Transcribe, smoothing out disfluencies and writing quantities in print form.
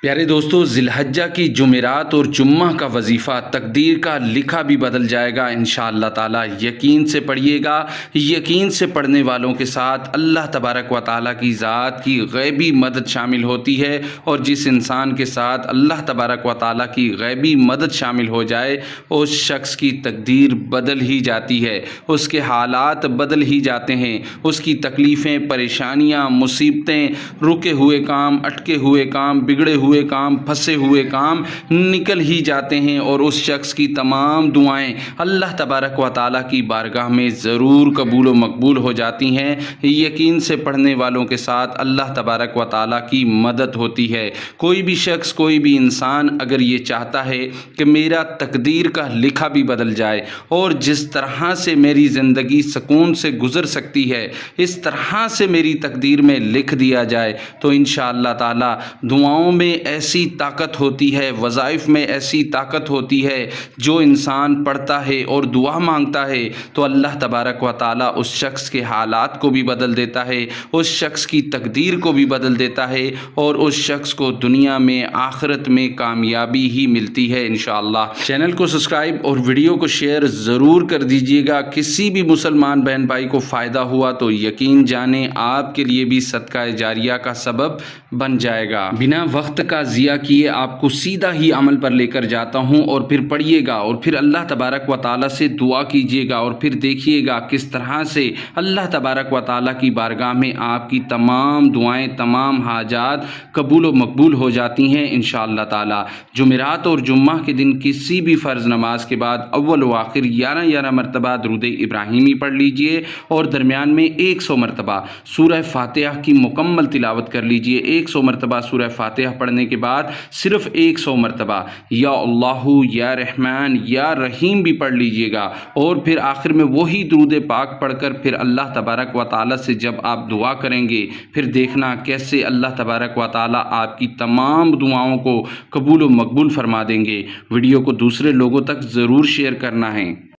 प्यारे दोस्तों, ज़िलहज्जा की जुमेरात और जुम्मा का वजीफ़ा तकदीर का लिखा भी बदल जाएगा इंशाअल्लाह ताला। यकीन से पढ़िएगा। यकीन से पढ़ने वालों के साथ अल्लाह तबारक व ताला की ज़ात की गैबी मदद शामिल होती है, और जिस इंसान के साथ अल्लाह तबारक व ताला की गैबी मदद शामिल हो जाए उस शख्स की तकदीर बदल ही जाती है, उसके हालात बदल ही जाते हैं, उसकी तकलीफ़ें, परेशानियाँ, मुसीबतें, रुके हुए काम, अटके हुए काम, बिगड़े हुए काम, फंसे हुए काम निकल ही जाते हैं, और उस शख्स की तमाम दुआएं अल्लाह तबारक व ताला की बारगाह में ज़रूर कबूल व मकबूल हो जाती हैं। यकीन से पढ़ने वालों के साथ अल्लाह तबारक व ताला की मदद होती है। कोई भी शख्स, कोई भी इंसान अगर ये चाहता है कि मेरा तकदीर का लिखा भी बदल जाए और जिस तरह से मेरी ज़िंदगी सुकून से गुज़र सकती है इस तरह से मेरी तकदीर में लिख दिया जाए, तो इंशाअल्लाह ताला दुआओं में ऐसी ताकत होती है, वज़ाइफ में ऐसी ताकत होती है। जो इंसान पढ़ता है और दुआ मांगता है तो अल्लाह तबारक व ताला उस शख्स के हालात को भी बदल देता है, उस शख्स की तकदीर को भी बदल देता है, और उस शख्स को दुनिया में आखिरत में कामयाबी ही मिलती है इंशाअल्लाह। चैनल को सब्सक्राइब और वीडियो को शेयर ज़रूर कर दीजिएगा। किसी भी मुसलमान बहन भाई को फ़ायदा हुआ तो यकीन जाने आपके लिए भी सदका जारिया का सबब बन जाएगा। बिना वक्त का ज़िया किए आपको सीधा ही अमल पर लेकर जाता हूँ, और फिर पढ़िएगा और फिर अल्लाह तबारक व ताला से दुआ कीजिएगा, और फिर देखिएगा किस तरह से अल्लाह तबारक व ताला की बारगाह में आपकी तमाम दुआएं, तमाम हाजात कबूल व मकबूल हो जाती हैं इंशाअल्लाह ताला। जुमेरात और जुम्मा के दिन किसी भी फ़र्ज़ नमाज के बाद अव्वल व आखिर 11 मरतबा दुरूद इब्राहिमी पढ़ लीजिए, और दरमियान में 100 मरतबा सूरह फातिहा की मुकम्मल तिलावत कर लीजिए। 100 मरतबा सूरह फातिहा पढ़ने के बाद सिर्फ़ 100 मरतबा या अल्लाहु या रहमान या रहीम भी पढ़ लीजिएगा, और फिर आखिर में वही दुरूद पाक पढ़कर फिर अल्लाह तबारक व ताला से जब आप दुआ करेंगे फिर देखना कैसे अल्लाह तबारक व ताला आपकी तमाम दुआओं को कबूल व मकबूल फरमा देंगे। वीडियो को दूसरे लोगों तक ज़रूर शेयर करना है।